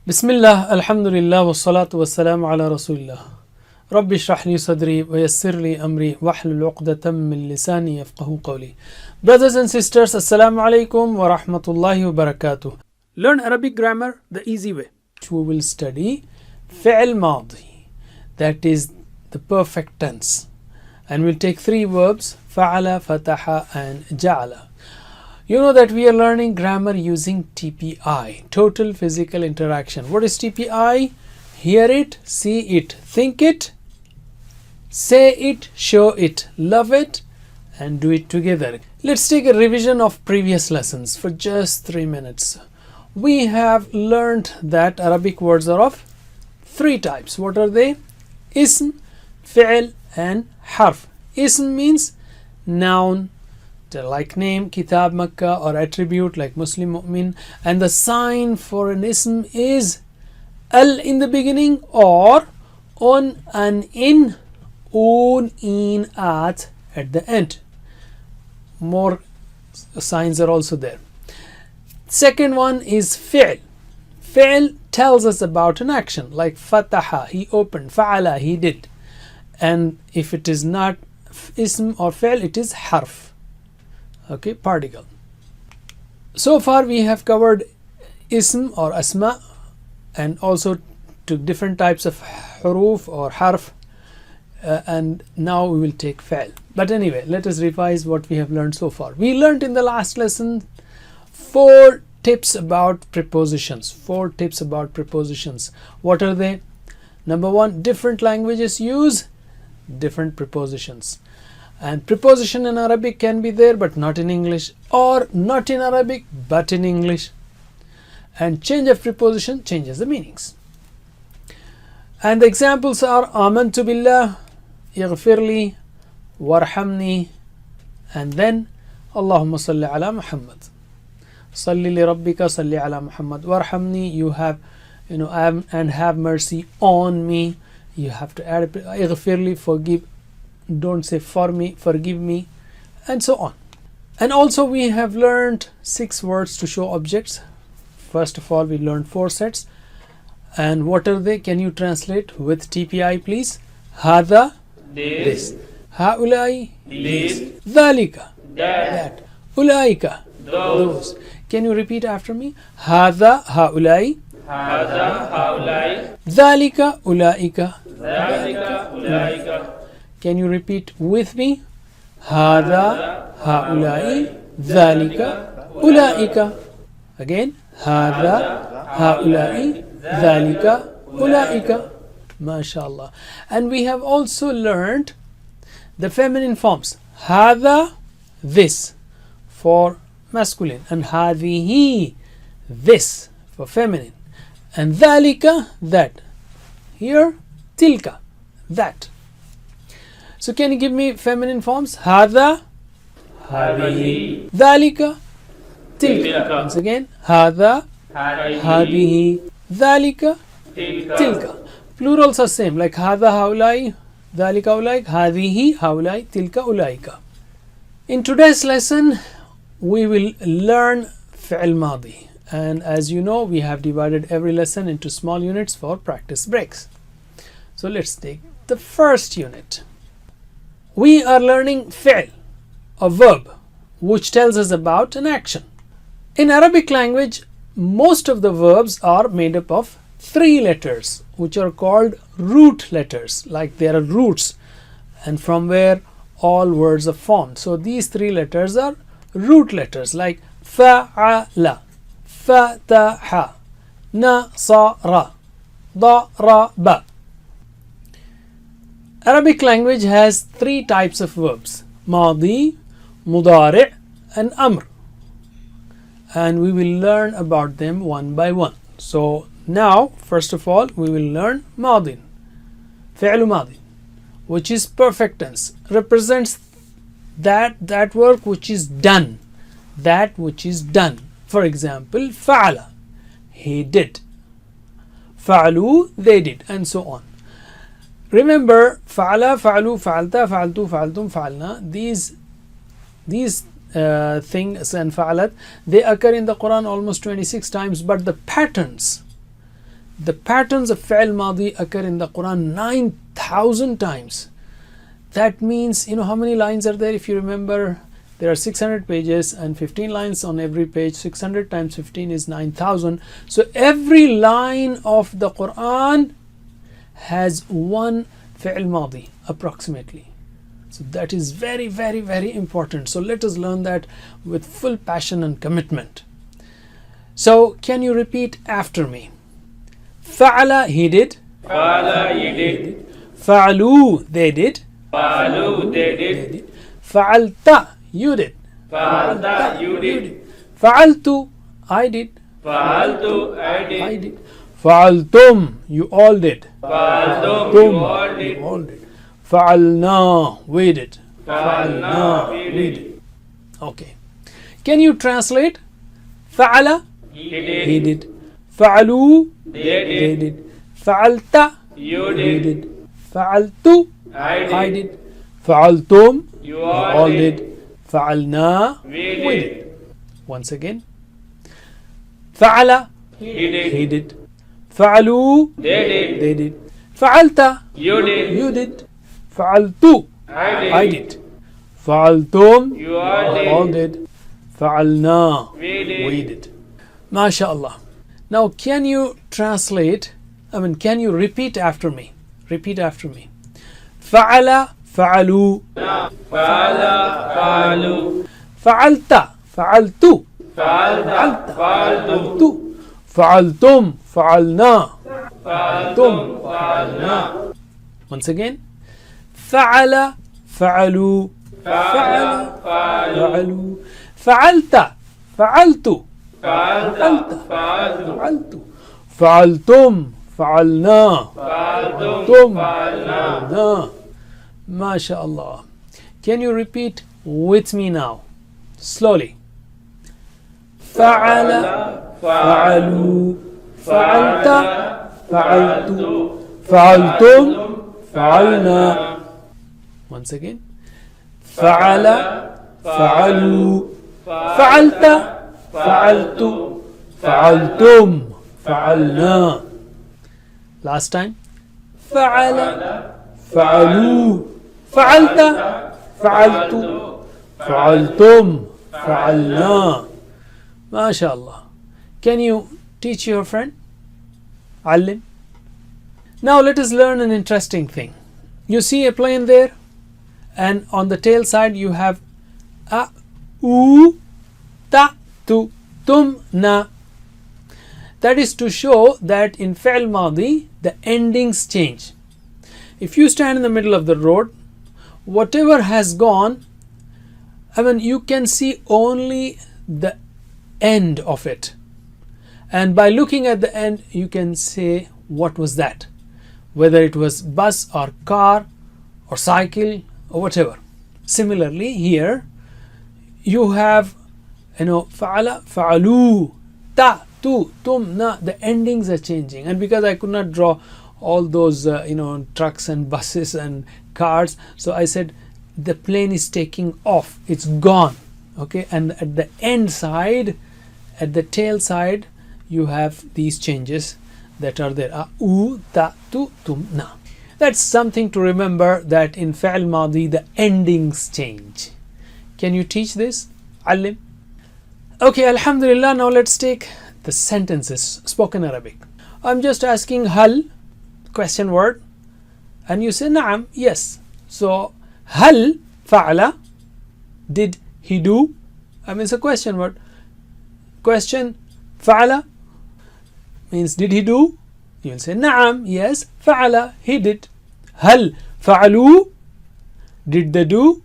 Bismillah, alhamdulillah, wassalatu wassalamu ala rasulillah. Rabbi shrah li sadri wa yassir li amri wahlul uqdatam min lisani yafqahu qawli. Brothers and sisters, assalamu alaikum wa rahmatullahi wa barakatuh. Learn Arabic grammar the easy way. We will study fi'l madi, that is the perfect tense, and we'll take three verbs: fa'ala, fataha and ja'ala. You know that we are learning grammar using TPI, total physical interaction. What is TPI? Hear it, see it, think it, say it, show it, love it, and do it together. Let's take a revision of previous lessons for just 3 minutes. We have learned that Arabic words are of three types. What are they? Ism, fi'l and harf. Ism means noun, like name, kitab, Makkah, or attribute like Muslim, mu'min, and the sign for an ism is al in the beginning or on, an, in, un, in, at the end. More signs are also there. Second one is fi'l. Fi'l tells us about an action, like fataha, he opened, fa'ala, he did. And if it is not ism or fi'l, it is harf. Okay, particle. So far we have covered ism or asma, and also took different types of huruf or harf, and now we will take fi'l. But anyway, let us revise what we have learned so far. We learned in the last lesson 4 tips about prepositions. 4 tips about prepositions. What are they? Number 1, different languages use different prepositions. And preposition in Arabic can be there but not in English, or not in Arabic but in English. And change of preposition changes the meanings. And the examples are amantu billah, ighfirli, warhamni, and then Allahumma salli ala Muhammad. Salli li rabbika salli ala Muhammad. Warhamni, you have, and have mercy on me. You have to add ighfirli, forgive. Don't say for me, forgive me, and so on. And also we have learned 6 words to show objects. First of all, we learned 4 sets. And what are they? Can you translate with TPI, please? Hada, this. Haulai, this. Dhalika, that. Ulaika, those. Can you repeat after me? Hada, haulai. Hada, haulai. Dhalika, ulaika. Dhalika, ulaika. Can you repeat with me? Hada, haulai, dhalika, ulaika. Again. Hada, haulai, dhalika, ulaika. MashaAllah. And we have also learned the feminine forms. Hada, this, for masculine, and hadihi, this, for feminine, and dhalika, that. Here, tilka, that. So can you give me feminine forms? Hada, hadihi, dhalika, tilka. Once again, hada, hadihi, dhalika, tilka. Plurals are same, like hada, haulai, dhalika, ulaik, hadihi, haulai, tilka, ulaika. In today's lesson, we will learn fi'l madi. And as you know, we have divided every lesson into small units for practice breaks. So let's take the first unit. We are learning fi'l, a verb, which tells us about an action. In Arabic language, most of the verbs are made up of 3 letters, which are called root letters, like there are roots, and from where all words are formed. So these 3 letters are root letters, like fa'ala, fataha, nasara, daraba. Arabic language has 3 types of verbs: madi, mudari' and amr. And we will learn about them one by one. So now, first of all, we will learn madin. Fi'l madi, which is perfect tense, represents that work which is done. That which is done. For example, fa'ala, he did. Fa'alu, they did, and so on. Remember, fa'ala, fa'alu, fa'alta, fa'altu, fa'altum, fa'alna, these things and fa'alat, they occur in the Quran almost 26 times, but the patterns The patterns of fi'l madi occur in the Quran 9,000 times. That means, how many lines are there? If you remember, there are 600 pages and 15 lines on every page. 600 times 15 is 9,000. So every line of the Quran has one fi'l madi approximately. So that is very, very, very important. So let us learn that with full passion and commitment. So can you repeat after me? Fa'ala, he did. Fa'ala, he did. Fa'alu, they did. Fa'alu, they did. Fa'alta, you did. Fa'alta, you did. Fa'altu, I did. Fa'altu, I did. I did. Fa'altum, you all did. Fa'altum, you all did. You all did. Fa'alna, we did. Fa'alna, we did. Okay. Can you translate? Fa'ala, He did. he did. Fa'alu, They they did. did. Fa'alta, You he did. did. Fa'altu, I did. I did. Fa'altum, You you all all did. did. Fa'alna, We we did. did. Once again. Fa'ala, He did. he did. Fa'alu, They did. they did. Fa'alta, You did. you did. Fa'altu, I did. I did. Fa'altum, You all did. all did. Fa'alna, We did. we did. MashaAllah. Now can you translate, can you repeat after me? Repeat after me. Fa'ala, fa'alu. Fa'ala, fa'alu. Fa'alta, fa'altu. Fa'alta, fa'altu. Tu. Fa'altum, fa'alna. Fa'altum, fa'alna. Once again. Fa'ala, fa'alu. Fa'ala, fa'alu. Fa'alu. Fa'alta, fa'altu. Fa'alta, fa'altu. فعلت فعلتم فعلنا Fa'altum, تم fa'alna. فعلنا MashaAllah. Can you repeat with me now? Slowly. فعل فعلوا فعلت فعلت فعلتم فعلنا. Once again. فعل فعلوا فعلت فعلت فعلتم فعلنا. Last time. فعل فعلوا فعلت فعلت فعلتم فعلنا. MashaAllah. Can you teach your friend? Allim. Now let us learn an interesting thing. You see a plane there, and on the tail side you have a, u, ta, tu, tum, na. That is to show that in fi'l madi the endings change. If you stand in the middle of the road, whatever has gone, you can see only the end of it, and by looking at the end you can say what was that, whether it was bus or car or cycle or whatever. Similarly here you have fa'ala, fa'alu, ta, tu, tum, na. The endings are changing, and because I could not draw all those trucks and buses and cars, so I said the plane is taking off, it's gone. Okay, and at the end side, at the tail side, you have these changes that are there. A, u, ta, tu, tum, na. That's something to remember, that in fi'l madi the endings change. Can you teach this? Alim. Okay, alhamdulillah. Now let's take the sentences, spoken Arabic. I'm just asking hal, question word, and you say na'am, yes. So hal fa'ala, did he do? It's a question word. Question, fa'ala means did he do? You will say na'am, yes, fa'ala, he did. Hal fa'alu, did they do?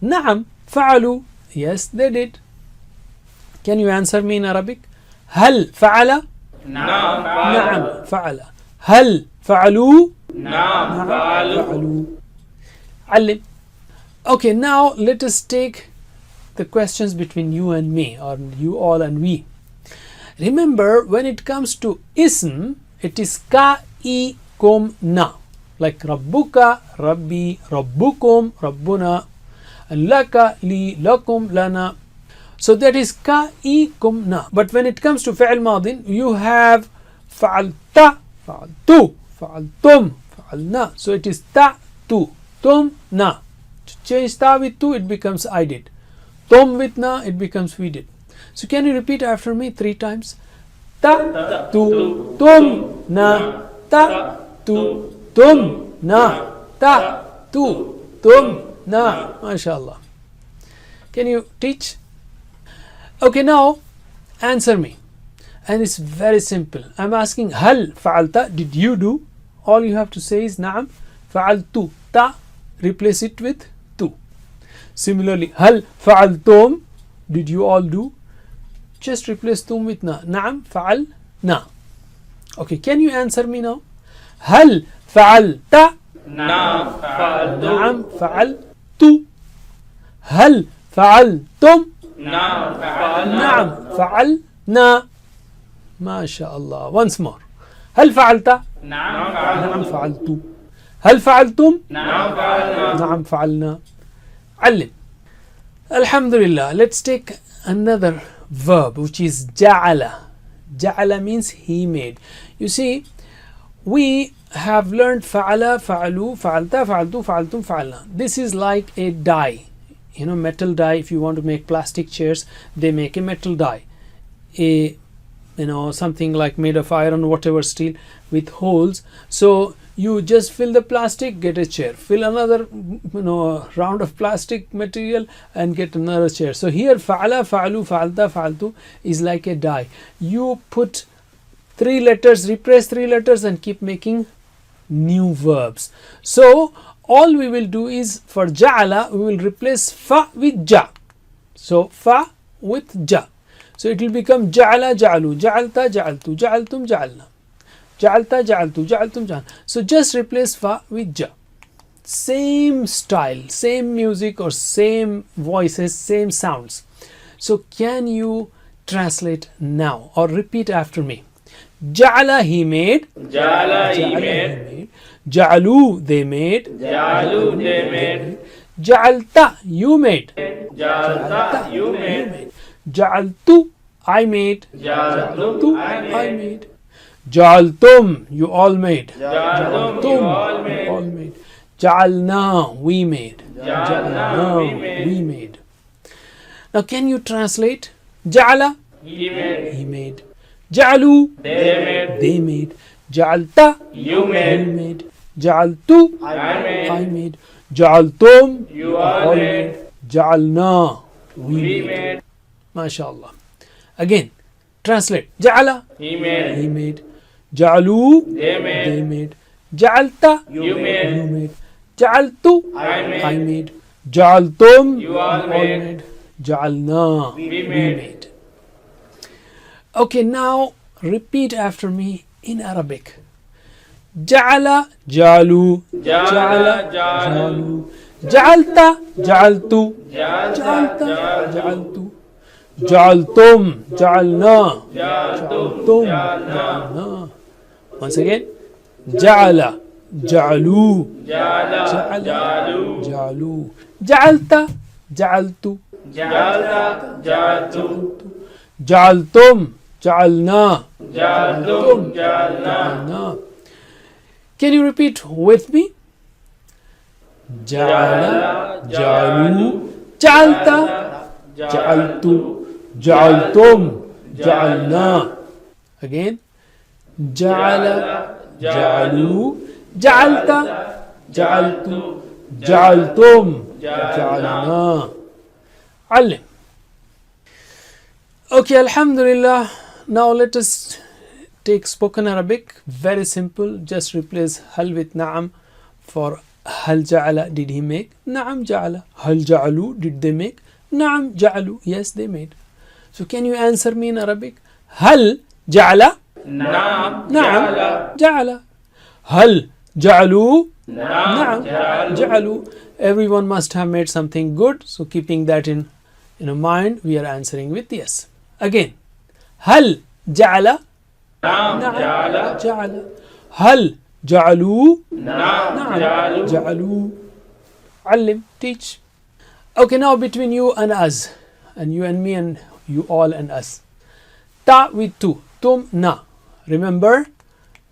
Na'am, fa'alu, yes, they did. Can you answer me in Arabic? Hal fa'ala? Na'am, Na'am, fa'ala. Hal fa'alu? Na'am, fa'alu. Alim. Okay, now let us take the questions between you and me, or you all and we. Remember, when it comes to ism, it is ka, I, kum, na. Like rabbuka, rabbi, rabbukum, rabbuna, and laka, li, lakum, lana. So that is ka, I, kum, na. But when it comes to fi'l madin, you have فعلت, فعلت, فعلتم, فعلنا. So it is ta, tu, tum, na. To change ta with tu, it becomes I did. Tum with na, it becomes we did. So can you repeat after me 3 times? Ta, tu, tum, na. Ta, tu, tum, na. Ta, tu, tum, na. MashaAllah. Can you teach? Okay, now answer me. And it's very simple. I'm asking hal fa'alta, did you do? All you have to say is na'am fa'altu. Ta, replace it with tu. Similarly, hal fa'altum, did you all do? Just replace tum with na. Na'am fa'al na. Okay, can you answer me now? Hal fa'alta? Naam fa'altu. Na'am fa'altu. Hal fa'altum? Naam fa'alna. نعم فعلنا. ما شاء الله. Once more. هل فعلت؟ Naam نعم fa'altu. فعلت. هل فعلتم؟ Naam fa'alna. نعم فعلنا. علم. Alhamdulillah. Let's take another verb which is جعل. جعل means he made. You see, we have learned فعل, فعلوا, فعلت, فعلتوا, فعلتم, فعلنا. This is like a die. You know, metal die. If you want to make plastic chairs, they make a metal die, a something like made of iron, whatever, steel with holes. So you just fill the plastic, get a chair, fill another round of plastic material and get another chair. So here fa'ala, fa'alu, fa'alta, fa'altu is like a die. You put 3 letters, replace 3 letters and keep making new verbs. So all we will do is for ja'ala, we will replace fa with ja. So fa with ja. So it will become ja'ala, ja'alu, ja'alta, ja'altu, ja'altum, ja'alna. Ja'alta, ja'altu, ja'altum, ja'alna. So just replace fa with ja. Same style, same music or same voices, same sounds. So can you translate now or repeat after me? Ja'ala, he made. Ja'ala, he made. Ja'alu, they made. Ja'alu, they made. Ja'alta, you made. Ja'alta, you made. Ja'altu, I made. Ja'altu, I made. Ja'altum, you all made. Ja'altum, you all made. Ja'alna, we made. Ja'alna, we made. Now can you translate? Ja'ala, He made. he made. Ja'alu, They they made. Ja'alta, You you made. made. Ja'altu, I made. I made. Ja'altum, You all made. Ja'alna, We we made. made. MashaAllah. Again, translate. Ja'ala, He made. he made. Ja'alu, They made. they made. Ja'alta, You made. you made. Ja'altu, I made. I made. Ja'altum, You all made. Ja'alna, We made. Okay, now repeat after me in Arabic. Ja'ala, ja'alu. Ja'ala, ja'alu. Ja'alta, ja'altu. Ja'alta, Ja'alta, ja'altu. Ja'altum, ja'alna. Ja'altum, Tum, ja'alna. ja'alna. Once again. Ja'ala, ja'alu. Ja'ala, ja'alu. Ja'alu. Ja'alta, ja'altu. Ja'alta, ja'altu. Ja'altum, ja'alna. Ja'altum, ja'alna. Ja'alna. Can you repeat with me? Ja'ala, ja'alu. Ja'alta, ja'altu. Ja'altum, ja'alna. Again. Ja'ala, ja'alu. Ja'alta, ja'altu. Ja'altum, ja'alna. Alim. Okay, Alhamdulillah. Now let us take spoken Arabic. Very simple. Just replace hal with na'am. For hal ja'ala, did he make? Na'am ja'ala. Hal ja'alu, did they make? Na'am ja'alu. Yes, they made. So can you answer me in Arabic? Hal ja'ala? Naam, Na'am ja'ala. ja'ala. Hal ja'alu? Naam, Na'am ja'alu. ja'alu. Everyone must have made something good. So keeping that in mind, we are answering with yes. Again. Hal ja'ala? Naam, ja'ala. ja'ala. Hal ja'alu? Naam, ja'alu. Ja'alu. Alim, teach. Okay, now between you and us, and you and me and you all and us. Ta with tu, tum, na. Remember,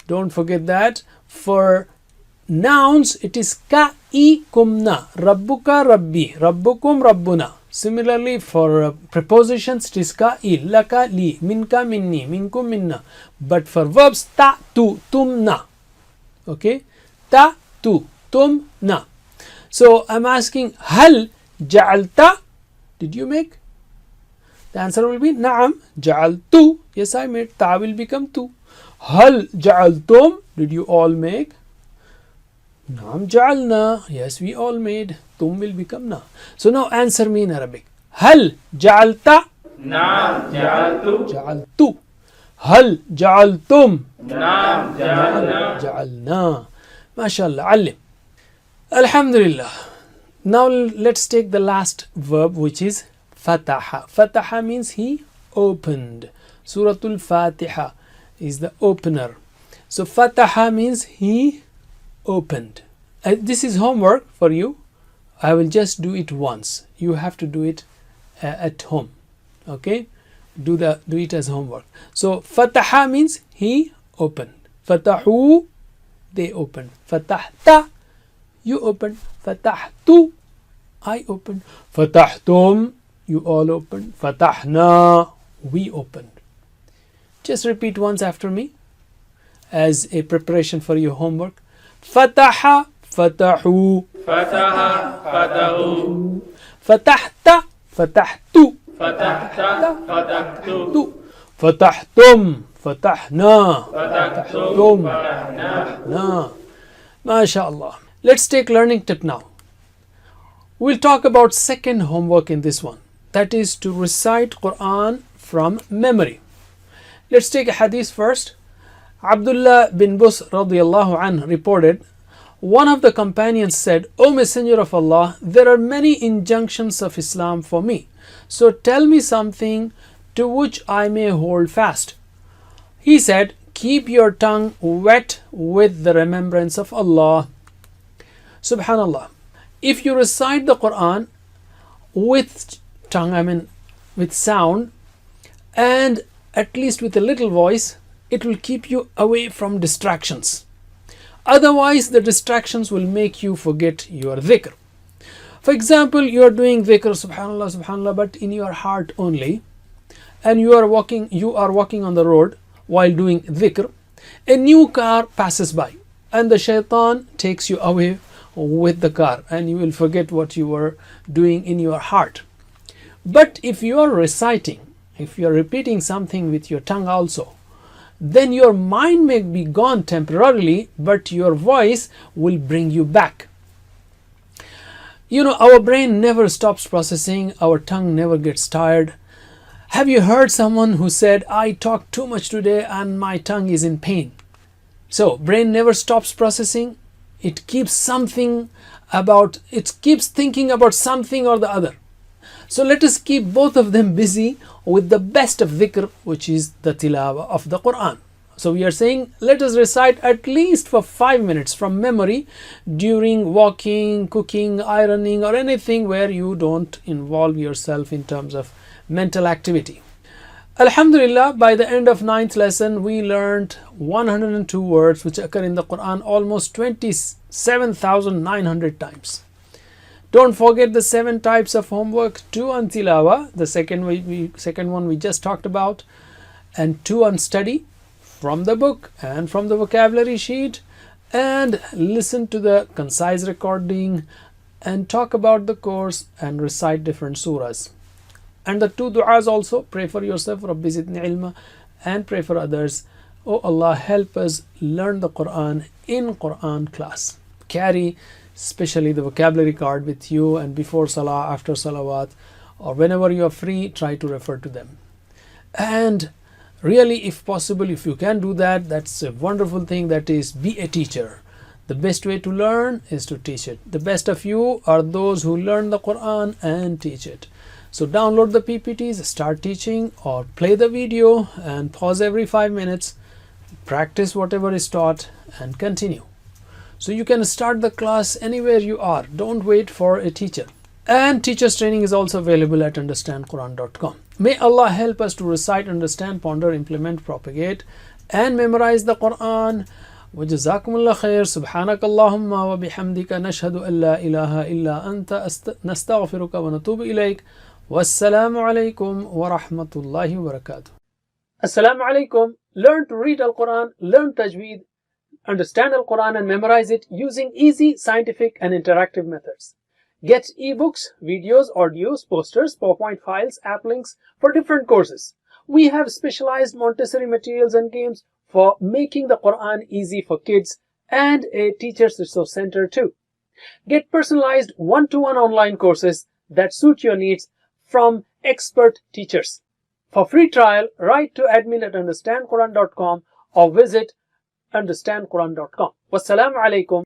don't forget that. For nouns, it is ka, I, kumna. Rabbuka, Rabbi. Rabbukum, Rabbuna. Similarly, for prepositions, it is ka, I, laka, li, minka, minni, minkum, minna. But for verbs, ta, tu, tum, na. Okay? Ta, tu, tum, na. So, I'm asking, hal ja'alta? Did you make? The answer will be na'am, ja'altu. Yes, I made. Ta will become tu. Hal ja'altum? Did you all make? Naam ja'alna. Yes, we all made. Tum will become na. So now answer me in Arabic. Hal ja'alta? Naam ja'altu. Ja'altu. Hal ja'altum? Naam ja'alna. Ja'alna. MashaAllah. Alim. Alhamdulillah. Now let's take the last verb, which is fataha. Fataha means he opened. Suratul Fatiha is the opener. So fataha means he opened. This is homework for you. I will just do it once. You have to do it at home. Okay? Do it as homework. So fataha means he opened. Fatahu, they opened. Fatahta, you opened. Fatahtu, I opened. Fatahtum, you all opened. Fatahna, we opened. Just repeat once after me as a preparation for your homework. Fataha, fatahu. Fataha, fatahu. Fatahta, fatahtu. Fatahta, fatahtu. Fatahtum, fatahna. Fatahtum, fatahna. Na. MashaAllah. Let's take learning tip now. We'll talk about second homework in this one. That is to recite Quran from memory. Let's take a hadith first. Abdullah bin Bus radiyallahu anh reported, one of the companions said, O Messenger of Allah, there are many injunctions of Islam for me. So tell me something to which I may hold fast. He said, keep your tongue wet with the remembrance of Allah. Subhanallah. If you recite the Quran with tongue, with sound, and at least with a little voice, it will keep you away from distractions. Otherwise, the distractions will make you forget your dhikr. For example, you are doing dhikr, subhanallah, subhanallah, but in your heart only, and you are walking on the road while doing dhikr. A new car passes by, and the shaitan takes you away with the car, and you will forget what you were doing in your heart. But if you are reciting, if you are repeating something with your tongue also, then your mind may be gone temporarily, but your voice will bring you back. You know, our brain never stops processing, our tongue never gets tired. Have you heard someone who said, I talked too much today and my tongue is in pain? So, brain never stops processing. It keeps thinking about something or the other. So let us keep both of them busy with the best of dhikr, which is the tilawah of the Quran. So we are saying, let us recite at least for 5 minutes from memory during walking, cooking, ironing, or anything where you don't involve yourself in terms of mental activity. Alhamdulillah, by the end of 9th lesson, we learned 102 words which occur in the Quran almost 27,900 times. Don't forget the 7 types of homework: 2 on tilawah, the second one we just talked about, and 2 on study from the book and from the vocabulary sheet, and listen to the concise recording and talk about the course and recite different surahs. And the 2 du'as also, pray for yourself, Rabbi zidni ilma, and pray for others. Oh Allah, help us learn the Quran in Quran class. Carry especially the vocabulary card with you, and before salah, after salawat, or whenever you are free, try to refer to them. And really, if possible, if you can do that, that's a wonderful thing. That is, be a teacher. The best way to learn is to teach it. The best of you are those who learn the Quran and teach it. So download the PPTs, start teaching, or play the video and pause every 5 minutes, practice whatever is taught, and continue. So you can start the class anywhere you are. Don't wait for a teacher. And teachers training is also available at understandquran.com. May Allah help us to recite, understand, ponder, implement, propagate, and memorize the Quran. وجزاكم الله خير. سبحانك اللهم وبحمدك نشهد أن لا إله إلا أنت نستغفرك ونتوب إليك. والسلام عليكم ورحمة الله وبركاته. Assalamu alaikum. Learn to read Al-Quran, learn Tajweed, understand Al-Quran and memorize it using easy, scientific and interactive methods. Get ebooks, videos, audios, posters, PowerPoint files, app links for different courses. We have specialized Montessori materials and games for making the Quran easy for kids and a teacher's resource center too. Get personalized one-to-one online courses that suit your needs from expert teachers. For free trial, write to admin@understandquran.com or visit understandquran.com. Wassalamu alaikum.